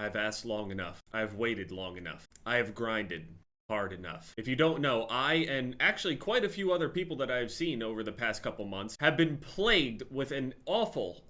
I've asked long enough. I've waited long enough. I have grinded hard enough. If you don't know, I and actually quite a few other people that I've seen over the past couple months have been plagued with an awful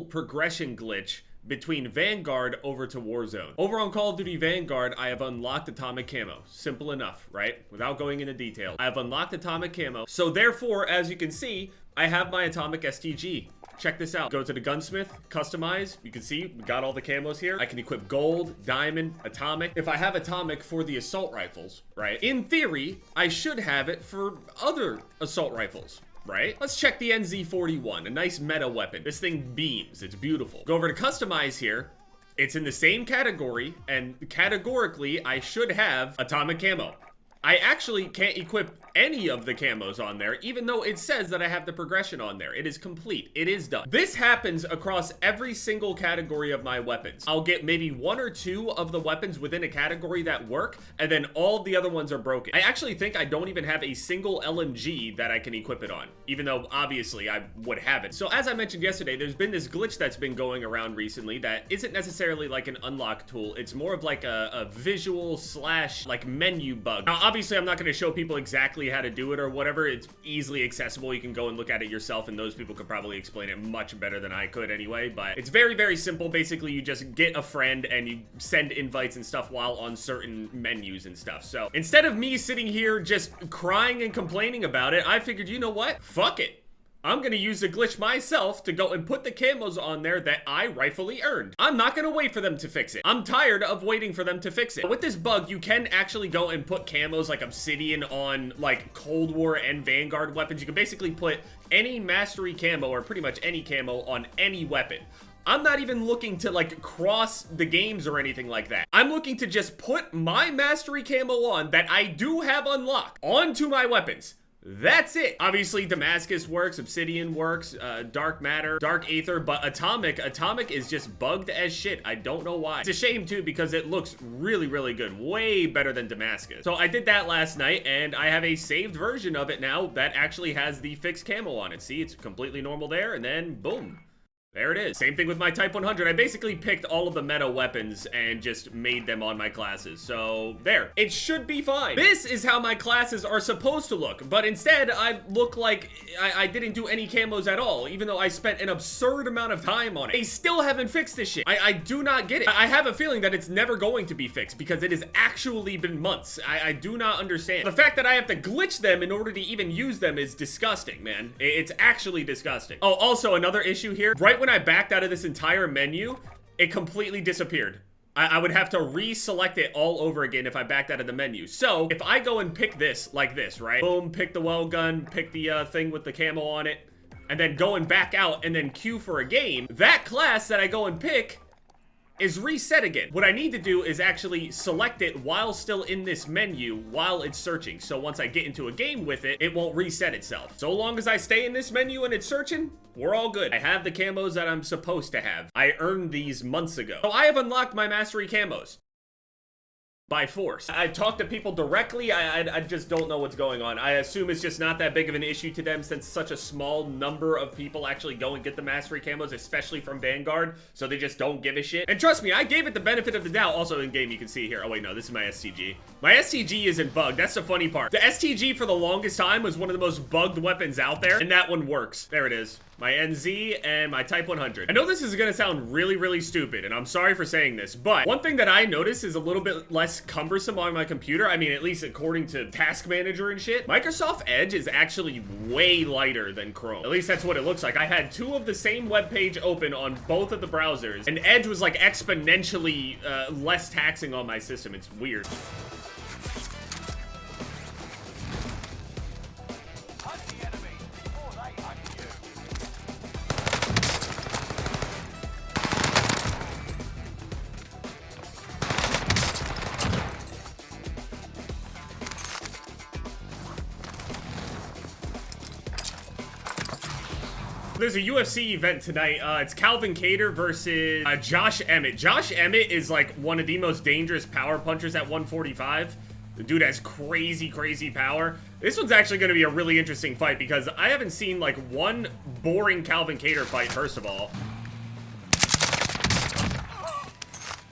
progression glitch between Vanguard over to Warzone. Over on Call of Duty Vanguard, I have unlocked Atomic Camo. Simple enough, right? Without going into detail. I have unlocked Atomic Camo. So therefore, as you can see, I have my Atomic STG. Check this out. Go to the gunsmith, customize. You can see we got all the camos here. I can equip gold, diamond, atomic. If I have atomic for the assault rifles, right? In theory, I should have it for other assault rifles, right? Let's check the NZ41, a nice meta weapon. This thing beams, it's beautiful. Go over to customize here. It's in the same category, and categorically, I should have atomic camo. I actually can't equip any of the camos on there, even though it says that I have the progression on there. It is complete. It is done. This happens across every single category of my weapons. I'll get maybe 1 or 2 of the weapons within a category that work, and then all the other ones are broken. I actually think I don't even have a single LMG that I can equip it on, even though obviously I would have it. So as I mentioned yesterday, there's been this glitch that's been going around recently that isn't necessarily like an unlock tool. It's more of like a visual slash like menu bug. Now, obviously I'm not going to show people exactly how to do it or whatever. It's easily accessible. You can go and look at it yourself, and those people could probably explain it much better than I could anyway, but it's very, very simple. Basically, you just get a friend and you send invites and stuff while on certain menus and stuff. So instead of me sitting here just crying and complaining about it, I figured, you know what? Fuck it. I'm gonna use the glitch myself to go and put the camos on there that I rightfully earned. I'm not gonna wait for them to fix it. I'm tired of waiting for them to fix it. With this bug, you can actually go and put camos like Obsidian on like Cold War and Vanguard weapons. You can basically put any Mastery camo or pretty much any camo on any weapon. I'm not even looking to like cross the games or anything like that. I'm looking to just put my Mastery camo on that I do have unlocked onto my weapons. That's it. Obviously, Damascus works, Obsidian works, Dark Matter, Dark Aether, but Atomic is just bugged as shit. I don't know why. It's a shame, too, because it looks really, really good. Way better than Damascus. So I did that last night, and I have a saved version of it now that actually has the fixed camo on it. See, it's completely normal there, and then boom. There it is. Same thing with my Type 100. I basically picked all of the meta weapons and just made them on my classes. So there. It should be fine. This is how my classes are supposed to look. But instead, I look like I didn't do any camos at all, even though I spent an absurd amount of time on it. They still haven't fixed this shit. I do not get it. I have a feeling that it's never going to be fixed because it has actually been months. I do not understand. The fact that I have to glitch them in order to even use them is disgusting, man. It's actually disgusting. Oh, also another issue here. Right when I backed out of this entire menu, it completely disappeared. I would have to reselect it all over again if I backed out of the menu. So if I go and pick this like this, right? Boom, pick the well gun, pick the thing with the camo on it, and then go and back out and then queue for a game, that class that I go and pick is reset again. What I need to do is actually select it while still in this menu while it's searching. So once I get into a game with it, it won't reset itself. So long as I stay in this menu and it's searching, we're all good. I have the camos that I'm supposed to have. I earned these months ago. So I have unlocked my Mastery camos by force. I've talked to people directly. I just don't know what's going on. I assume it's just not that big of an issue to them since such a small number of people actually go and get the Mastery camos, especially from Vanguard, so they just don't give a shit. And trust me, I gave it the benefit of the doubt. Also in game, you can see here. Oh wait, no, this is my STG. My STG isn't bugged. That's the funny part. The STG for the longest time was one of the most bugged weapons out there, and that one works. There it is. My NZ and my Type 100. I know this is gonna sound really, really stupid, and I'm sorry for saying this, but one thing that I noticed is a little bit less cumbersome on my computer. I mean, at least according to Task Manager and shit. Microsoft Edge is actually way lighter than Chrome. At least that's what it looks like. I had 2 of the same web page open on both of the browsers, and Edge was like exponentially less taxing on my system. It's weird. There's a UFC event tonight. It's Calvin Kattar versus Josh Emmett. Josh Emmett is like one of the most dangerous power punchers at 145. The dude has crazy, crazy power. This one's actually going to be a really interesting fight because I haven't seen like one boring Calvin Kattar fight, first of all.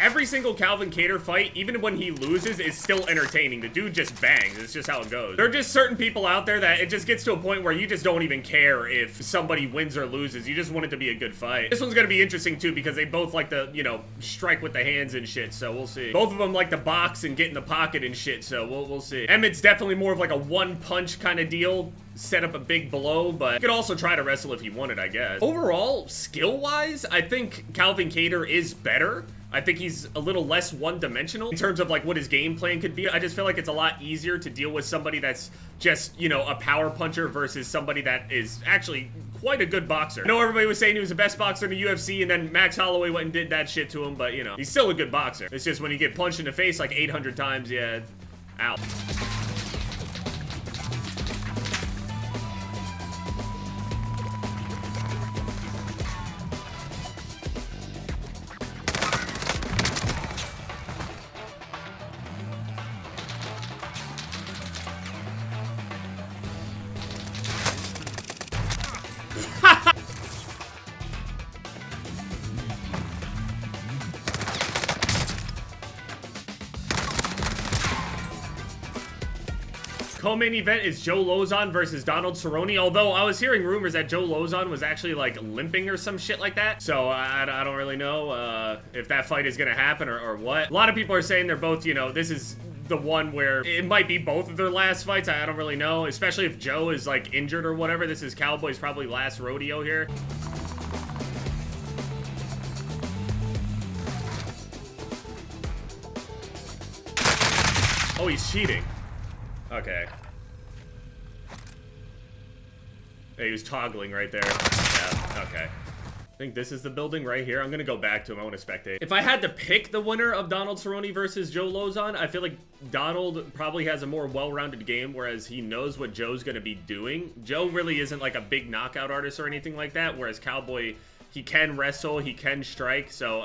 Every single Calvin Kattar fight, even when he loses, is still entertaining. The dude just bangs. It's just how it goes. There are just certain people out there that it just gets to a point where you just don't even care if somebody wins or loses. You just want it to be a good fight. This one's gonna be interesting too because they both like to, you know, strike with the hands and shit, so we'll see. Both of them like to box and get in the pocket and shit, so we'll see. Emmett's definitely more of like a one-punch kind of deal. Set up a big blow, but you could also try to wrestle if you wanted, I guess. Overall, skill-wise, I think Calvin Kattar is better. I think he's a little less one-dimensional in terms of like what his game plan could be. I just feel like it's a lot easier to deal with somebody that's just, you know, a power puncher versus somebody that is actually quite a good boxer. I know everybody was saying he was the best boxer in the UFC, and then Max Holloway went and did that shit to him, but, you know, he's still a good boxer. It's just when you get punched in the face like 800 times, yeah, ow. Co-main event is Joe Lauzon versus Donald Cerrone, although I was hearing rumors that Joe Lauzon was actually like limping or some shit like that, so I don't really know if that fight is gonna happen or what. A lot of people are saying they're both, you know, this is the one where it might be both of their last fights. I don't really know, especially if Joe is like injured or whatever. This is Cowboy's probably last rodeo here. Oh, he's cheating. Okay. Yeah, he was toggling right there. Yeah, okay. I think this is the building right here. I'm gonna go back to him. I want to spectate. If I had to pick the winner of Donald Cerrone versus Joe Lauzon, I feel like Donald probably has a more well-rounded game, whereas he knows what Joe's gonna be doing. Joe really isn't like a big knockout artist or anything like that, whereas Cowboy, he can wrestle, he can strike, so...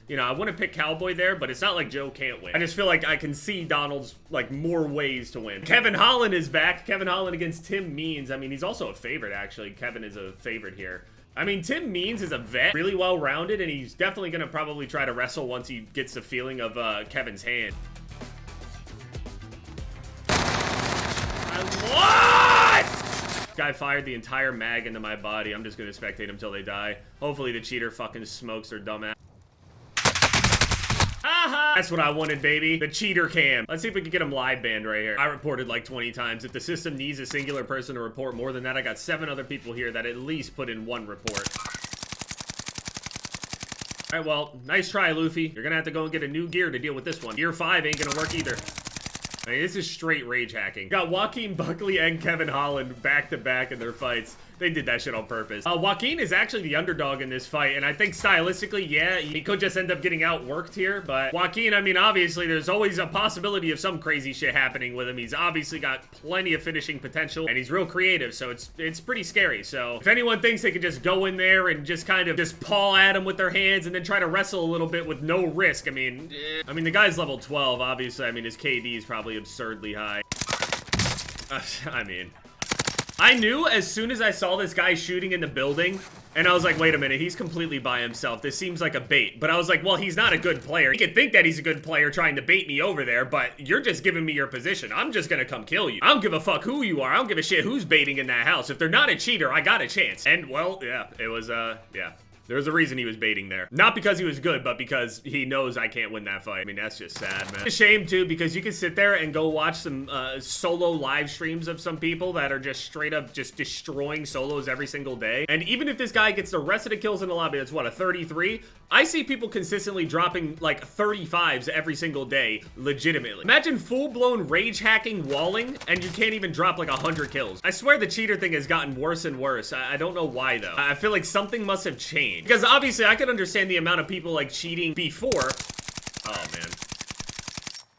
you know, I want to pick Cowboy there, but it's not like Joe can't win. I just feel like I can see Donald's, like, more ways to win. Kevin Holland is back. Kevin Holland against Tim Means. I mean, he's also a favorite, actually. Kevin is a favorite here. I mean, Tim Means is a vet, really well-rounded, and he's definitely going to probably try to wrestle once he gets the feeling of Kevin's hand. What? Guy fired the entire mag into my body. I'm just going to spectate until they die. Hopefully the cheater fucking smokes their dumb ass. Aha! That's what I wanted, baby. The cheater cam. Let's see if we can get him live banned right here. I reported like 20 times. If the system needs a singular person to report more than that, I got 7 other people here that at least put in 1 report. All right, well, nice try, Luffy. You're gonna have to go and get a new gear to deal with this one. Gear 5 ain't gonna work either. I mean, this is straight rage hacking. Got Joaquin Buckley and Kevin Holland back-to-back in their fights. They did that shit on purpose. Joaquin is actually the underdog in this fight, and I think stylistically, yeah, he could just end up getting outworked here, but Joaquin, I mean, obviously, there's always a possibility of some crazy shit happening with him. He's obviously got plenty of finishing potential, and he's real creative, so it's pretty scary. So if anyone thinks they could just go in there and just kind of just paw at him with their hands and then try to wrestle a little bit with no risk, I mean, the guy's level 12, obviously. I mean, his KD is probably absurdly high. I mean... I knew as soon as I saw this guy shooting in the building, and I was like, wait a minute, he's completely by himself. This seems like a bait. But I was like, well, he's not a good player. He could think that he's a good player trying to bait me over there, but you're just giving me your position. I'm just gonna come kill you. I don't give a fuck who you are. I don't give a shit who's baiting in that house. If they're not a cheater, I got a chance. And, well, yeah, it was, yeah. There's a reason he was baiting there. Not because he was good, but because he knows I can't win that fight. I mean, that's just sad, man. It's a shame, too, because you can sit there and go watch some solo live streams of some people that are just straight up just destroying solos every single day. And even if this guy gets the rest of the kills in the lobby, that's what, a 33? I see people consistently dropping like 35s every single day, legitimately. Imagine full-blown rage hacking walling, and you can't even drop like 100 kills. I swear the cheater thing has gotten worse and worse. I don't know why, though. I feel like something must have changed. Because obviously I could understand the amount of people like cheating before. Oh man.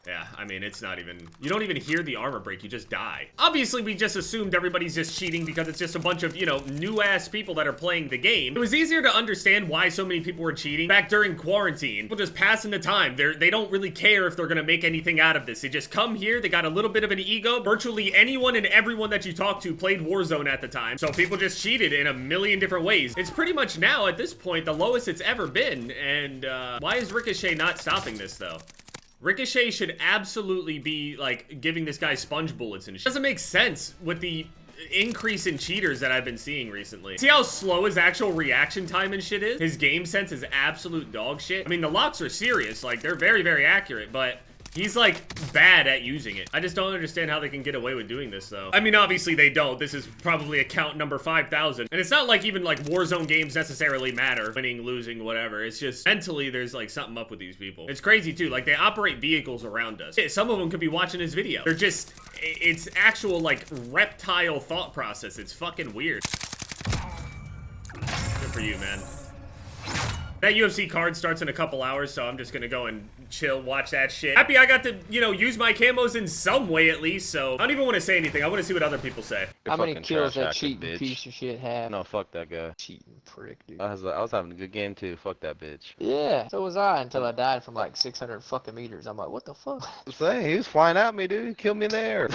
Yeah, I mean, it's not even... You don't even hear the armor break, you just die. Obviously, we just assumed everybody's just cheating because it's just a bunch of, you know, new-ass people that are playing the game. It was easier to understand why so many people were cheating back during quarantine. People just passing the time. They don't really care if they're gonna make anything out of this. They just come here, they got a little bit of an ego. Virtually anyone and everyone that you talk to played Warzone at the time, so people just cheated in a million different ways. It's pretty much now, at this point, the lowest it's ever been, and why is Ricochet not stopping this, though? Ricochet should absolutely be, like, giving this guy sponge bullets and shit. Doesn't make sense with the increase in cheaters that I've been seeing recently. See how slow his actual reaction time and shit is? His game sense is absolute dog shit. I mean, the locks are serious. Like, they're very, very accurate, but... he's, like, bad at using it. I just don't understand how they can get away with doing this, though. I mean, obviously they don't. This is probably account number 5,000. And it's not like even, like, Warzone games necessarily matter. Winning, losing, whatever. It's just mentally there's, like, something up with these people. It's crazy, too. Like, they operate vehicles around us. Some of them could be watching this video. They're just... it's actual, like, reptile thought process. It's fucking weird. Good for you, man. That UFC card starts in a couple hours, so I'm just gonna go and chill, watch that shit. Happy I got to, you know, use my camos in some way at least, so I don't even want to say anything. I want to see what other people say. How many kills that cheating piece of shit had? No, fuck that guy. Cheating prick, dude. I was having a good game too. Fuck that bitch. Yeah, so was I until I died from like 600 fucking meters. I'm like, what the fuck? I'm saying, he was flying at me, dude. He killed me there.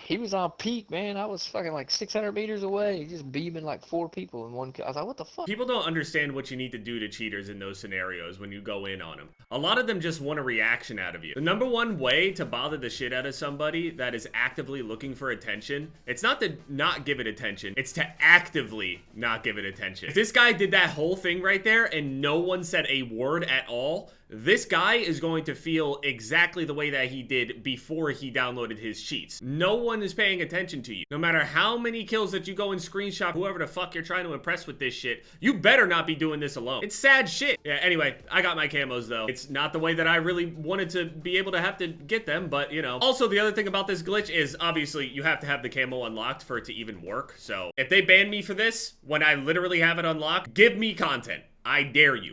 He was on peak, man. I was fucking like 600 meters away, just beaming like 4 people in one kill. I was like, what the fuck? People don't understand what you need to do to cheaters in those scenarios when you go in on them. A lot of them just want a reaction out of you. The number one way to bother the shit out of somebody that is actively looking for attention, it's not to not give it attention, it's to actively not give it attention. If this guy did that whole thing right there and no one said a word at all, this guy is going to feel exactly the way that he did before he downloaded his cheats. No one is paying attention to you. No matter how many kills that you go and screenshot whoever the fuck you're trying to impress with this shit, you better not be doing this alone. It's sad shit. Yeah, anyway, I got my camos though. It's not the way that I really wanted to be able to have to get them, but you know. Also, the other thing about this glitch is obviously you have to have the camo unlocked for it to even work. So if they ban me for this, when I literally have it unlocked, give me content. I dare you.